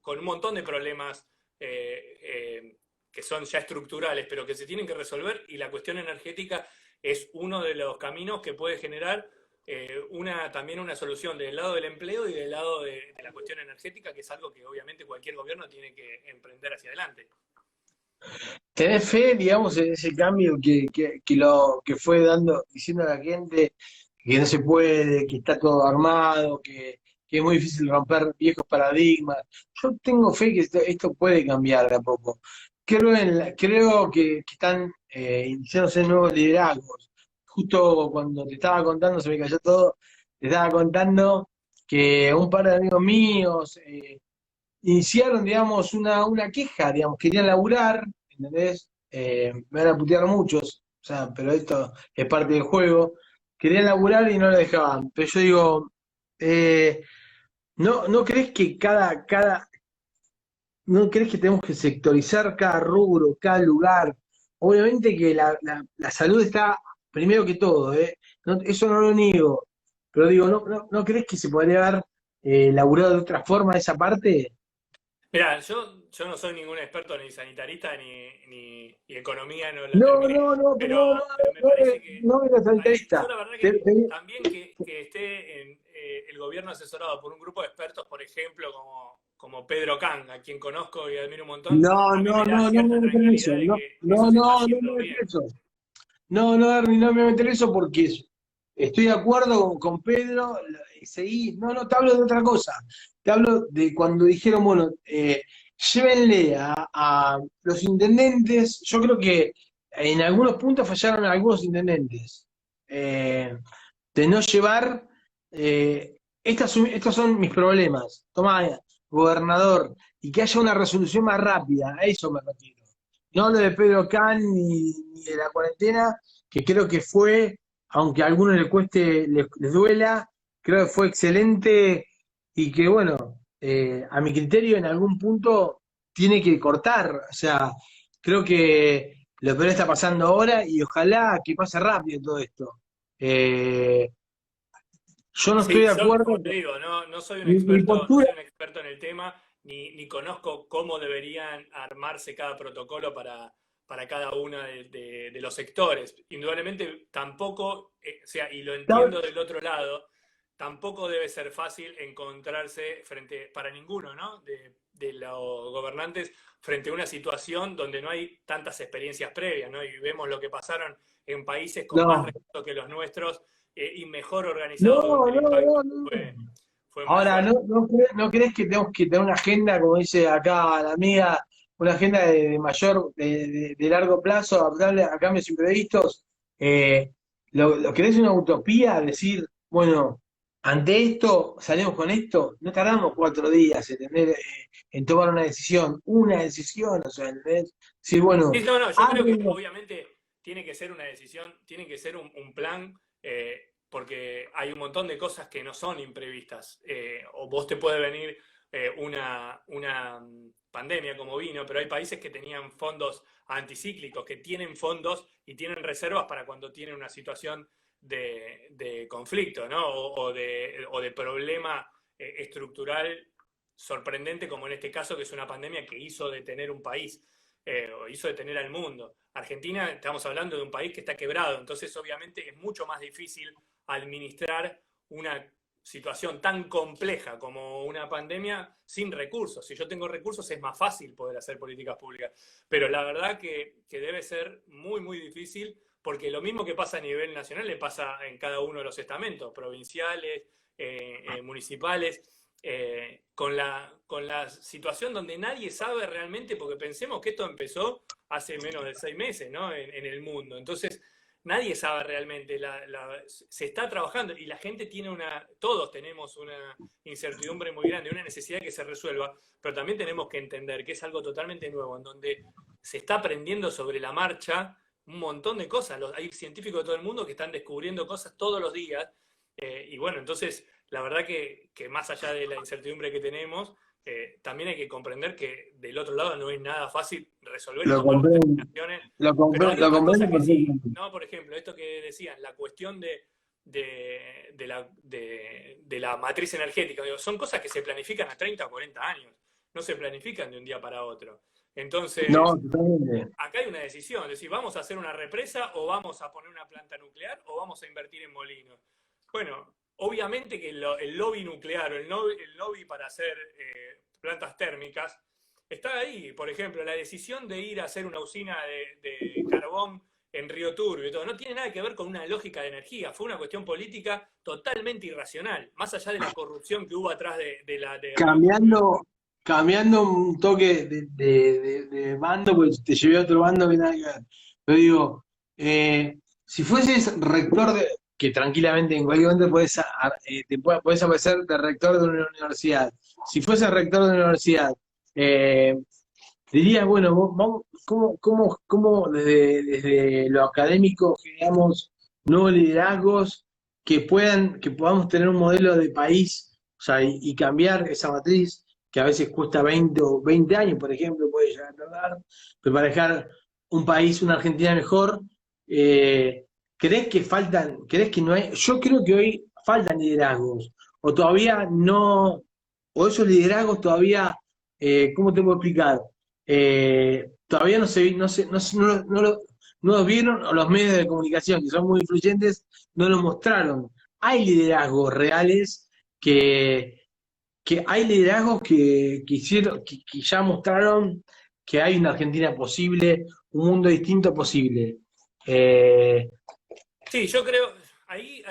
con un montón de problemas que son ya estructurales, pero que se tienen que resolver, y la cuestión energética es uno de los caminos que puede generar también una solución del lado del empleo y del lado de la cuestión energética, que es algo que obviamente cualquier gobierno tiene que emprender hacia adelante. ¿Tenés fe, digamos, en ese cambio que fue diciendo a la gente que no se puede, que está todo armado, que es muy difícil romper viejos paradigmas? Yo tengo fe que esto puede cambiar de a poco. Creo que están iniciándose nuevos liderazgos. Justo cuando te estaba contando, se me cayó todo, te estaba contando que un par de amigos míos iniciaron, digamos, una queja, digamos, querían laburar, ¿entendés? Me van a putear muchos, o sea, pero esto es parte del juego. Querían laburar y no lo dejaban. Pero yo digo, eh, ¿no crees que no crees que tenemos que sectorizar cada rubro, cada lugar? Obviamente que la salud está primero que todo, ¿eh? Eso no lo niego. Pero digo, ¿no crees que se podría haber laburado de otra forma esa parte? Mirá, yo yo no soy ningún experto ni sanitarista ni economía, no la No, terminé, no, no, pero, no, no, pero me no, parece que no eres yo sanitarísta. la verdad Te- que te- también que esté el gobierno asesorado por un grupo de expertos, por ejemplo, como Pedro Kang, a quien conozco y admiro un montón, No, a mí me no, da no, no me cierta metas en eso. tranquilidad de No, que eso no, se está no, no me haciendo metas bien. en eso. No, no, Ernie, no me voy a meter en eso porque estoy de acuerdo con Pedro. Seguí. No, no, te hablo de otra cosa. Te hablo de cuando dijeron, bueno, llévenle a los intendentes. Yo creo que en algunos puntos fallaron algunos intendentes. De no llevar. Estos son mis problemas. Tomá, gobernador, y que haya una resolución más rápida. A eso me refiero. No lo de Pedro Can ni de la cuarentena, que creo que fue, aunque a algunos les cueste, les duela, creo que fue excelente y que, bueno, a mi criterio en algún punto tiene que cortar. O sea, creo que lo peor está pasando ahora y ojalá que pase rápido todo esto. Eh, yo no estoy Sí, de yo, acuerdo, como te digo, no soy un mi experto, no postura, soy un experto en el tema, ni conozco cómo deberían armarse cada protocolo para cada uno de los sectores. Indudablemente tampoco, o sea, y lo entiendo del otro lado, tampoco debe ser fácil encontrarse para ninguno, ¿no? De los gobernantes frente a una situación donde no hay tantas experiencias previas, ¿no? Y vemos lo que pasaron en países con más no, recursos que los nuestros y mejor organizados, no, donde el no, impacto no, no. fue más Ahora, fuerte. ¿no crees que tenemos que tener una agenda, como dice acá la amiga, una agenda de mayor, de largo plazo, adaptable a cambios imprevistos? Eh, ¿Lo querés una utopía? Decir, bueno, ante esto, salimos con esto, no tardamos 4 días en tomar una decisión, o sea, ¿entendés? Decir, Sí, bueno, no, no, yo creo que arreglo. obviamente tiene que ser una decisión, tiene que ser un plan, porque hay un montón de cosas que no son imprevistas. O vos te puede venir una pandemia como vino, pero hay países que tenían fondos anticíclicos, que tienen fondos y tienen reservas para cuando tienen una situación de conflicto, ¿no? O de problema estructural sorprendente, como en este caso, que es una pandemia que hizo detener un país o hizo detener al mundo. Argentina, estamos hablando de un país que está quebrado, entonces obviamente es mucho más difícil administrar una situación tan compleja como una pandemia sin recursos. Si yo tengo recursos es más fácil poder hacer políticas públicas, pero la verdad que debe ser muy, muy difícil porque lo mismo que pasa a nivel nacional le pasa en cada uno de los estamentos, provinciales, municipales, con la situación donde nadie sabe realmente, porque pensemos que esto empezó hace menos de 6 meses, ¿no? En el mundo. Entonces, nadie sabe realmente, se está trabajando y la gente todos tenemos una incertidumbre muy grande, una necesidad de que se resuelva, pero también tenemos que entender que es algo totalmente nuevo, en donde se está aprendiendo sobre la marcha un montón de cosas. Hay científicos de todo el mundo que están descubriendo cosas todos los días, y bueno, entonces la verdad que más allá de la incertidumbre que tenemos, también hay que comprender que del otro lado no es nada fácil resolver y Lo tomar comprendo, determinaciones, pero hay lo otras comprendo cosas que sí, perfectamente. ¿no? Por ejemplo, esto que decían, la cuestión de la matriz energética, digo, son cosas que se planifican a 30 o 40 años, no se planifican de un día para otro. No, Entonces, totalmente. acá hay una decisión, es decir, ¿vamos a hacer una represa o vamos a poner una planta nuclear o vamos a invertir en molinos? Bueno, obviamente que el lobby nuclear o el lobby para hacer plantas térmicas está ahí. Por ejemplo, la decisión de ir a hacer una usina de carbón en Río Turbio y todo, no tiene nada que ver con una lógica de energía, fue una cuestión política totalmente irracional, más allá de la corrupción que hubo atrás de Río Turbio. Cambiando, cambiando un toque de bando, pues te llevé a otro bando que nada que ver. Pero digo, si fueses rector que tranquilamente en cualquier momento podés aparecer de rector de una universidad. Si fueses rector de una universidad, eh, dirías, bueno, ¿cómo desde lo académico generamos nuevos liderazgos que podamos tener un modelo de país, o sea, y cambiar esa matriz que a veces cuesta 20 o 20 años, por ejemplo, puede llegar a tardar, pero para dejar un país, una Argentina mejor, eh, crees que no hay? Yo creo que hoy faltan liderazgos, o todavía no, o esos liderazgos todavía ¿cómo te puedo explicar? Todavía no los vieron, o los medios de comunicación, que son muy influyentes, no lo mostraron. Hay liderazgos reales que hay liderazgos que ya mostraron que hay una Argentina posible, un mundo distinto posible. Eh, Sí, yo creo, ahí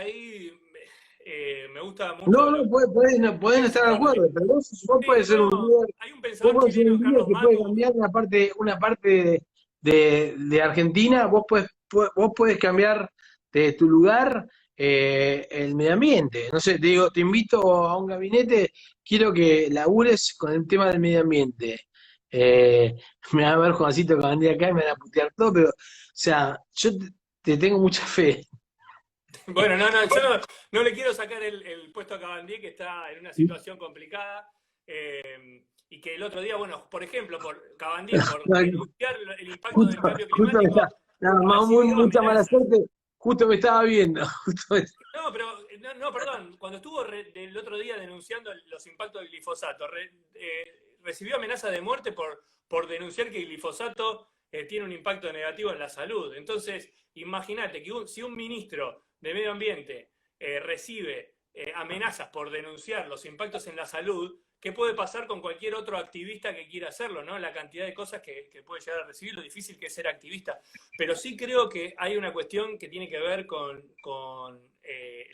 me gusta mucho no, lo no, que no, pueden estar de mencionar. acuerdo, pero vos Sí, podés ser un no, líder, hay un vos pensador podés ser chileno, un líder Carlos que puede Manu. cambiar una parte de Argentina, vos podés cambiar de tu lugar el medio ambiente. No sé, te digo, te invito a un gabinete, quiero que labures con el tema del medio ambiente. Eh, Me van a ver Juancito que vendría acá y me van a putear todo, pero, o sea, te tengo mucha fe. Bueno, yo no le quiero sacar el puesto a Cabandier, que está en una situación complicada, y que el otro día, bueno, por ejemplo, por Cabandier, por denunciar el impacto del cambio Justo me está, climático, nada más, recibió mucha mala amenazas. suerte, justo me estaba viendo. No, pero, no, perdón, cuando estuvo el otro día denunciando los impactos del glifosato, recibió amenaza de muerte por denunciar que el glifosato tiene un impacto negativo en la salud. Entonces, imagínate que si un ministro de Medio Ambiente recibe amenazas por denunciar los impactos en la salud, ¿qué puede pasar con cualquier otro activista que quiera hacerlo? ¿No? La cantidad de cosas que puede llegar a recibir, lo difícil que es ser activista. Pero sí creo que hay una cuestión que tiene que ver con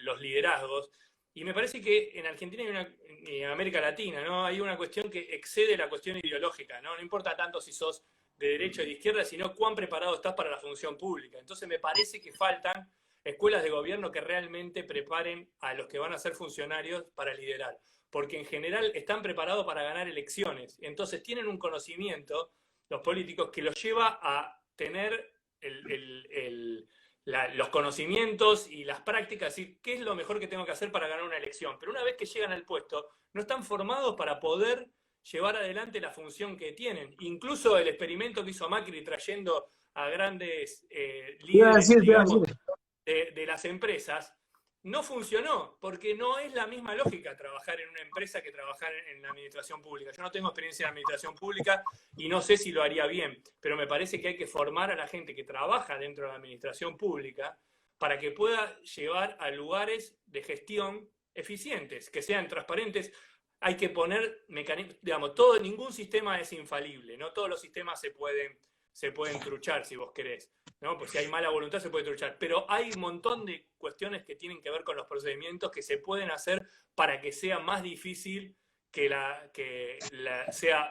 los liderazgos. Y me parece que en Argentina y en América Latina, ¿no? Hay una cuestión que excede la cuestión ideológica, ¿no? No importa tanto si sos de derecha o de izquierda, sino cuán preparado estás para la función pública. Entonces me parece que faltan escuelas de gobierno que realmente preparen a los que van a ser funcionarios para liderar. Porque en general están preparados para ganar elecciones. Entonces tienen un conocimiento, los políticos, que los lleva a tener los conocimientos y las prácticas, y qué es lo mejor que tengo que hacer para ganar una elección. Pero una vez que llegan al puesto, no están formados para poder llevar adelante la función que tienen. Incluso el experimento que hizo Macri trayendo a grandes Te iba a líderes, decir, te iba a digamos, decir. de las empresas, no funcionó, porque no es la misma lógica trabajar en una empresa que trabajar en la administración pública. Yo no tengo experiencia en administración pública y no sé si lo haría bien, pero me parece que hay que formar a la gente que trabaja dentro de la administración pública para que pueda llevar a lugares de gestión eficientes, que sean transparentes. Hay que poner mecanismos, digamos, ningún sistema es infalible, no todos los sistemas se pueden truchar, si vos querés. ¿No? Pues si hay mala voluntad se puede truchar, pero hay un montón de cuestiones que tienen que ver con los procedimientos que se pueden hacer para que sea más difícil que sea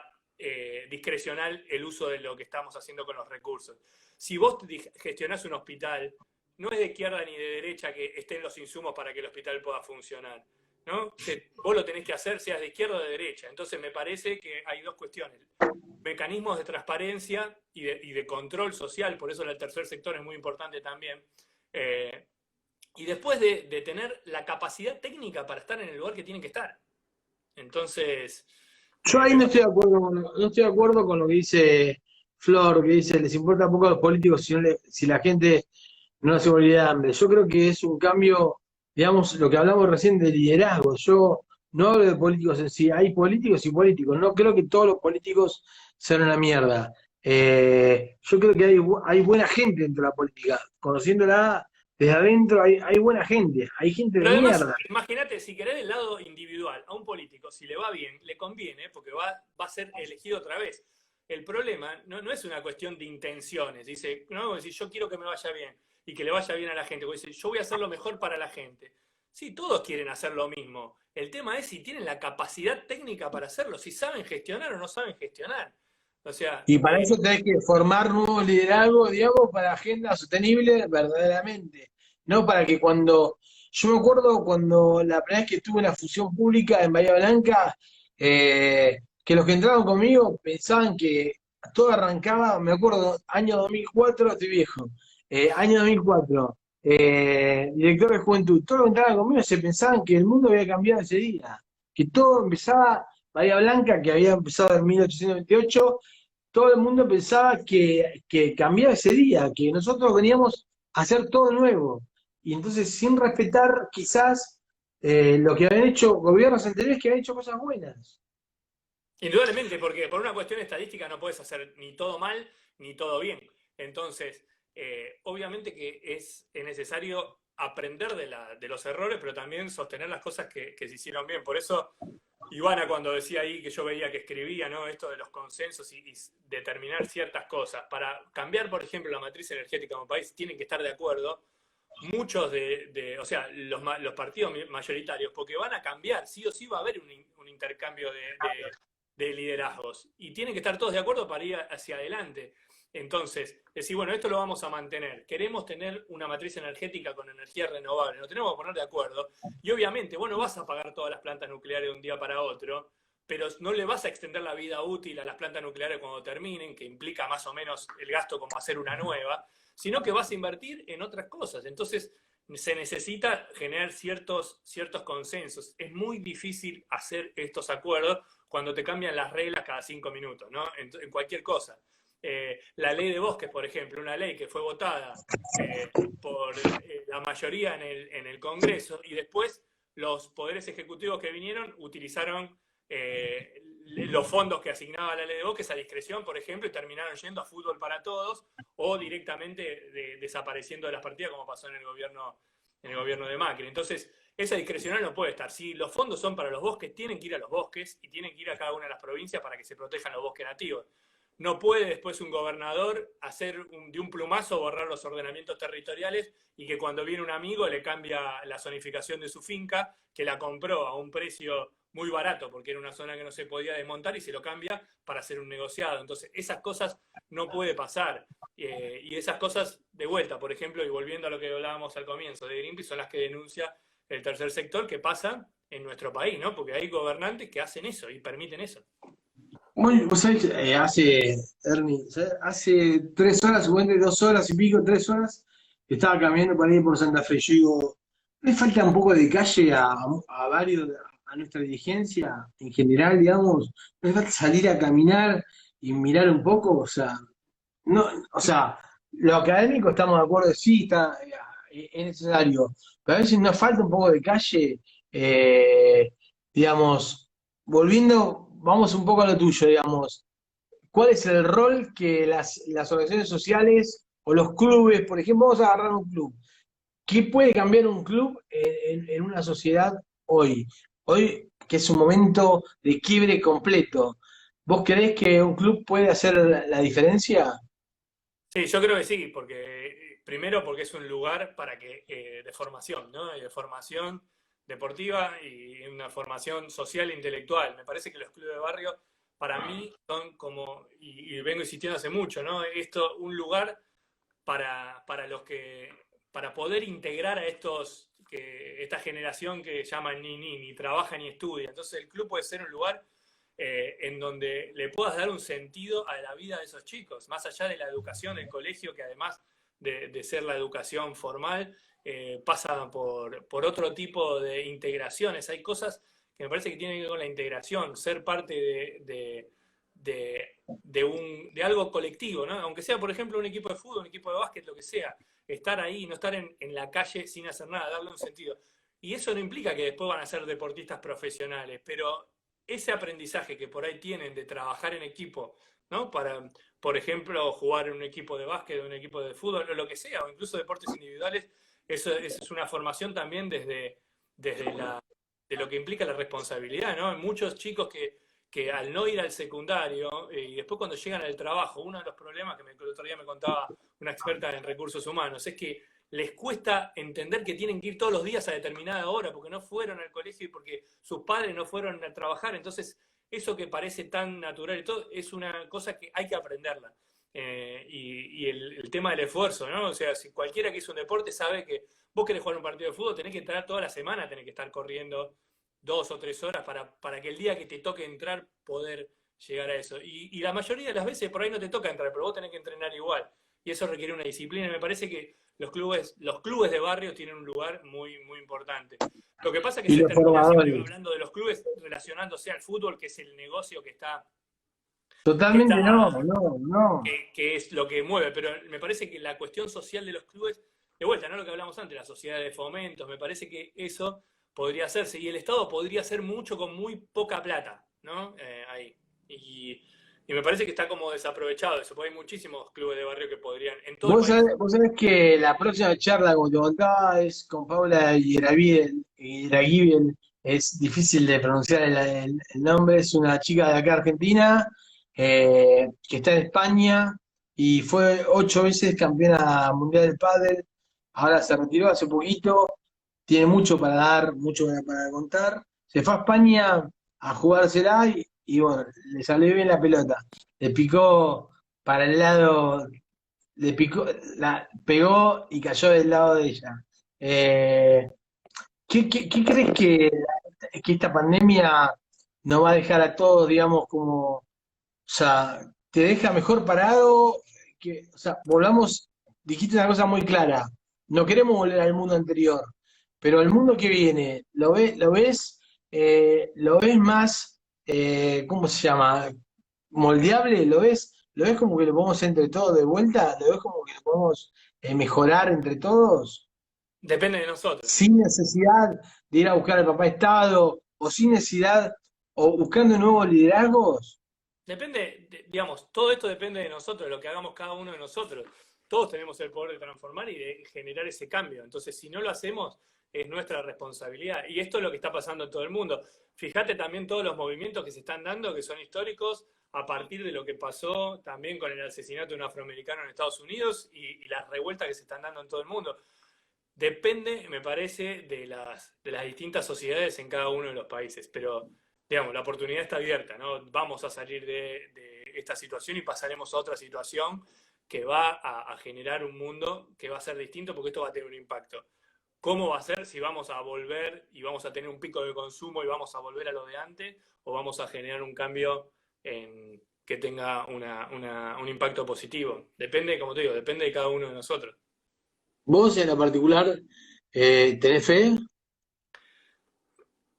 discrecional el uso de lo que estamos haciendo con los recursos. Si vos gestionás un hospital, no es de izquierda ni de derecha que estén los insumos para que el hospital pueda funcionar. ¿No? Vos lo tenés que hacer, seas de izquierda o de derecha. Entonces me parece que hay dos cuestiones: mecanismos de transparencia y de control social, por eso el tercer sector es muy importante también, eh, y después de tener la capacidad técnica para estar en el lugar que tienen que estar. Entonces, Yo ahí me no parece... estoy de acuerdo no estoy de acuerdo con lo que dice Flor, que dice, les importa poco a los políticos si la gente no se morir de hambre. Yo creo que es un cambio, digamos, lo que hablamos recién de liderazgo. Yo no hablo de políticos en sí, hay políticos y políticos. No creo que todos los políticos sean una mierda. Yo creo que hay buena gente dentro de la política. Conociéndola desde adentro, hay buena gente, hay gente de Pero además, mierda. imagínate, si querés del lado individual, a un político, si le va bien, le conviene, porque va a ser elegido otra vez. El problema no es una cuestión de intenciones. Dice, no, si yo quiero que me vaya bien y que le vaya bien a la gente, porque dice, yo voy a hacer lo mejor para la gente. Sí, todos quieren hacer lo mismo. El tema es si tienen la capacidad técnica para hacerlo, si saben gestionar o no saben gestionar. O sea, Y para eso tenés que formar nuevos liderazgos, digamos, para agenda sostenible verdaderamente. No para que cuando. Yo me acuerdo cuando la primera vez que estuve en la función pública en Bahía Blanca, que los que entraron conmigo pensaban que todo arrancaba, me acuerdo, año 2004, estoy viejo, año 2004, director de juventud, todos los que entraban conmigo se pensaban que el mundo había cambiado ese día, que todo empezaba, Bahía Blanca, que había empezado en 1828, todo el mundo pensaba que cambiaba ese día, que nosotros veníamos a hacer todo nuevo. Y entonces, sin respetar quizás lo que habían hecho gobiernos anteriores que habían hecho cosas buenas. Indudablemente, porque por una cuestión estadística no puedes hacer ni todo mal ni todo bien. Entonces, obviamente que es necesario aprender de los errores, pero también sostener las cosas que se hicieron bien. Por eso, Ivana, cuando decía ahí que yo veía que escribía, ¿no? Esto de los consensos y determinar ciertas cosas. Para cambiar, por ejemplo, la matriz energética de un país, tienen que estar de acuerdo muchos o sea, los partidos mayoritarios, porque van a cambiar, sí o sí va a haber un intercambio de liderazgos y tienen que estar todos de acuerdo para ir hacia adelante. Entonces, decir, bueno, esto lo vamos a mantener. Queremos tener una matriz energética con energía renovable, nos tenemos que poner de acuerdo. Y obviamente, bueno, vas a apagar todas las plantas nucleares de un día para otro, pero no le vas a extender la vida útil a las plantas nucleares cuando terminen, que implica más o menos el gasto como hacer una nueva, sino que vas a invertir en otras cosas. Entonces, se necesita generar ciertos consensos. Es muy difícil hacer estos acuerdos cuando te cambian las reglas cada 5 minutos, ¿no? En cualquier cosa. La ley de bosques, por ejemplo, una ley que fue votada por la mayoría en el Congreso y después los poderes ejecutivos que vinieron utilizaron los fondos que asignaba la ley de bosques a discreción, por ejemplo, y terminaron yendo a fútbol para todos o directamente desapareciendo de las partidas, como pasó en el gobierno de Macri. Entonces, esa discrecional no puede estar. Si los fondos son para los bosques, tienen que ir a los bosques y tienen que ir a cada una de las provincias para que se protejan los bosques nativos. No puede después un gobernador hacer de un plumazo borrar los ordenamientos territoriales y que cuando viene un amigo le cambia la zonificación de su finca, que la compró a un precio muy barato porque era una zona que no se podía desmontar y se lo cambia para hacer un negociado. Entonces, esas cosas no puede pasar. Y esas cosas, de vuelta, por ejemplo, y volviendo a lo que hablábamos al comienzo de Greenpeace, son las que denuncia el tercer sector que pasa en nuestro país, ¿no? Porque hay gobernantes que hacen eso y permiten eso. Bueno, vos sabés, Ernie, ¿sabés? Hace 3 horas, suponete 2 horas y pico, 3 horas, estaba caminando para ir por Santa Fe. Yo digo, ¿le falta un poco de calle a varios, a nuestra dirigencia en general, digamos? ¿No le falta salir a caminar y mirar un poco? O sea, no, o sea, lo académico estamos de acuerdo, sí, es necesario, pero a veces nos falta un poco de calle, digamos, volviendo, vamos un poco a lo tuyo, digamos, ¿cuál es el rol que las organizaciones sociales o los clubes, por ejemplo, vamos a agarrar un club? ¿Qué puede cambiar un club en una sociedad hoy? Hoy, que es un momento de quiebre completo. ¿Vos creés que un club puede hacer la diferencia? Sí, yo creo que sí, porque primero porque es un lugar para que de formación, ¿no? Y de formación deportiva y una formación social e intelectual. Me parece que los clubes de barrio, para mí, son como, y vengo insistiendo hace mucho, ¿no? Esto, un lugar para los que, para poder integrar a esta generación que llaman ni trabaja ni estudia. Entonces el club puede ser un lugar en donde le puedas dar un sentido a la vida de esos chicos, más allá de la educación del colegio, que además de ser la educación formal, pasa por otro tipo de integraciones. Hay cosas que me parece que tienen que ver con la integración, ser parte de algo colectivo, ¿no? Aunque sea, por ejemplo, un equipo de fútbol, un equipo de básquet, lo que sea, estar ahí, no estar en la calle sin hacer nada, darle un sentido. Y eso no implica que después van a ser deportistas profesionales, pero ese aprendizaje que por ahí tienen de trabajar en equipo, ¿no? Para, por ejemplo, jugar en un equipo de básquet, un equipo de fútbol, o lo que sea, o incluso deportes individuales, eso es una formación también de lo que implica la responsabilidad, ¿no? Hay muchos chicos que al no ir al secundario y después cuando llegan al trabajo, uno de los problemas que el otro día me contaba una experta en recursos humanos es que les cuesta entender que tienen que ir todos los días a determinada hora porque no fueron al colegio y porque sus padres no fueron a trabajar. Entonces, eso que parece tan natural y todo es una cosa que hay que aprenderla. Y el tema del esfuerzo, ¿no? O sea, si cualquiera que hizo un deporte sabe que vos querés jugar un partido de fútbol, tenés que entrar toda la semana, tenés que estar corriendo 2 o 3 horas para que el día que te toque entrar poder llegar a eso. Y la mayoría de las veces por ahí no te toca entrar, pero vos tenés que entrenar igual. Y eso requiere una disciplina. Y me parece que los clubes de barrio tienen un lugar muy, muy importante. Lo que pasa es que Y se los termina siempre formadores. hablando de los clubes relacionándose al fútbol, que es el negocio que Totalmente está no, no, no. que es lo que mueve, pero me parece que la cuestión social de los clubes, de vuelta, ¿no? Lo que hablamos antes, la sociedad de fomentos, me parece que eso podría hacerse y el Estado podría hacer mucho con muy poca plata, ¿no? Ahí. y me parece que está como desaprovechado eso, porque hay muchísimos clubes de barrio que podrían, en todo el país. Vos sabés que la próxima charla, como te contaba, es con Paula Iraguibel, es difícil de pronunciar el nombre, es una chica de acá Argentina, que está en España y fue 8 veces campeona mundial del pádel, ahora se retiró hace poquito, tiene mucho para dar, mucho para contar, se fue a España a jugársela y bueno, le salió bien la pelota, le picó para el lado, le picó, la pegó y cayó del lado de ella. Eh, ¿qué crees que esta pandemia nos va a dejar a todos, digamos, como, o sea, te deja mejor parado? O sea, volvamos, dijiste una cosa muy clara, no queremos volver al mundo anterior, pero el mundo que viene, lo ves más, ¿cómo se llama? Moldeable, lo ves como que lo podemos hacer entre todos de vuelta, lo ves como que lo podemos mejorar entre todos, Depende de nosotros. sin necesidad de ir a buscar al papá Estado, o sin necesidad, o buscando nuevos liderazgos. Depende, digamos, todo esto depende de nosotros, de lo que hagamos cada uno de nosotros. Todos tenemos el poder de transformar y de generar ese cambio. Entonces, si no lo hacemos, es nuestra responsabilidad. Y esto es lo que está pasando en todo el mundo. Fíjate también todos los movimientos que se están dando, que son históricos, a partir de lo que pasó también con el asesinato de un afroamericano en Estados Unidos y las revueltas que se están dando en todo el mundo. Depende, me parece, de las distintas sociedades en cada uno de los países, pero digamos, la oportunidad está abierta, ¿no? Vamos a salir de esta situación y pasaremos a otra situación que va a generar un mundo que va a ser distinto porque esto va a tener un impacto. ¿Cómo va a ser si vamos a volver y vamos a tener un pico de consumo y vamos a volver a lo de antes o vamos a generar un cambio que tenga un impacto positivo? Depende, como te digo, depende de cada uno de nosotros. Vos en lo particular, ¿tenés fe?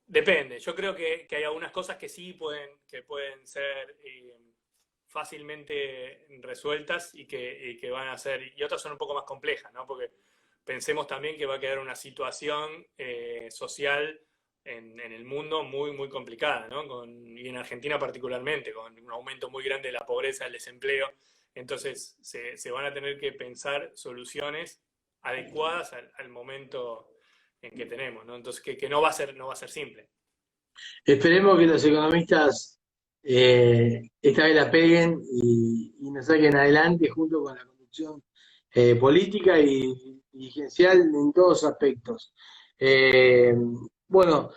Depende, yo creo que hay algunas cosas que sí pueden ser fácilmente resueltas y que van a ser, y otras son un poco más complejas, ¿no? Porque pensemos también que va a quedar una situación social en el mundo muy, muy complicada, ¿no? Y en Argentina particularmente, con un aumento muy grande de la pobreza, del desempleo. Entonces se van a tener que pensar soluciones adecuadas al momento en que tenemos, ¿no? Entonces que no va a ser simple. Esperemos que los economistas esta vez la peguen y nos saquen adelante junto con la conducción política y dirigencial en todos aspectos. Eh, bueno,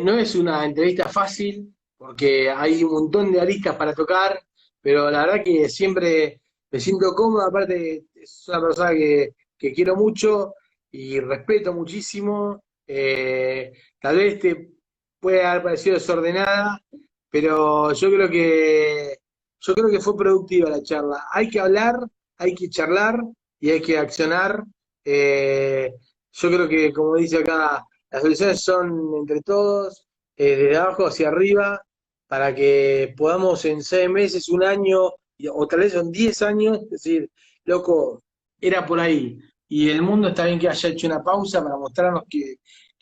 no es una entrevista fácil porque hay un montón de aristas para tocar, pero la verdad que siempre me siento cómodo, aparte es una persona que quiero mucho y respeto muchísimo. Tal vez te puede haber parecido desordenada, pero yo creo que fue productiva la charla. Hay que hablar, hay que charlar y hay que accionar. Eh, yo creo que, como dice acá, las soluciones son entre todos, desde abajo hacia arriba, para que podamos en 6 meses, un año, o tal vez son 10 años, decir, loco, era por ahí. Y el mundo está bien que haya hecho una pausa para mostrarnos que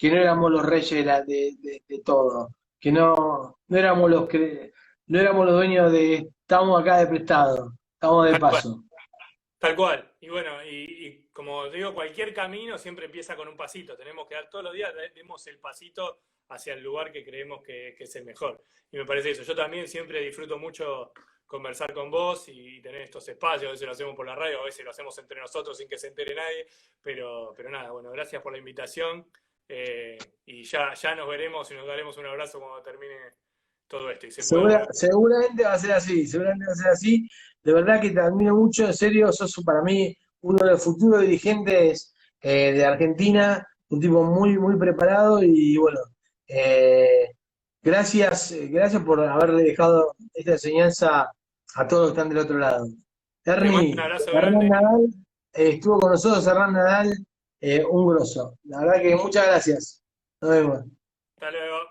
no éramos los reyes de todo, que no éramos los dueños estamos acá de prestado, estamos de Tal cual. paso. Tal cual. Y bueno, y como digo, cualquier camino siempre empieza con un pasito. Tenemos que dar todos los días, demos el pasito hacia el lugar que creemos que es el mejor. Y me parece eso. Yo también siempre disfruto mucho conversar con vos y tener estos espacios. A veces lo hacemos por la radio, a veces lo hacemos entre nosotros sin que se entere nadie. Pero nada, bueno, gracias por la invitación. Y ya nos veremos y nos daremos un abrazo cuando termine todo esto y se pueda volver. Seguramente va a ser así, seguramente va a ser así. De verdad que te admiro mucho, en serio, sos para mí uno de los futuros dirigentes de Argentina, un tipo muy, muy preparado y bueno, gracias por haberle dejado esta enseñanza a todos que están del otro lado. Te mando un Ernie, abrazo Hernán grande. Nadal, estuvo con nosotros, Hernán Nadal, un grosso. La verdad que muchas gracias. Nos vemos. Hasta luego.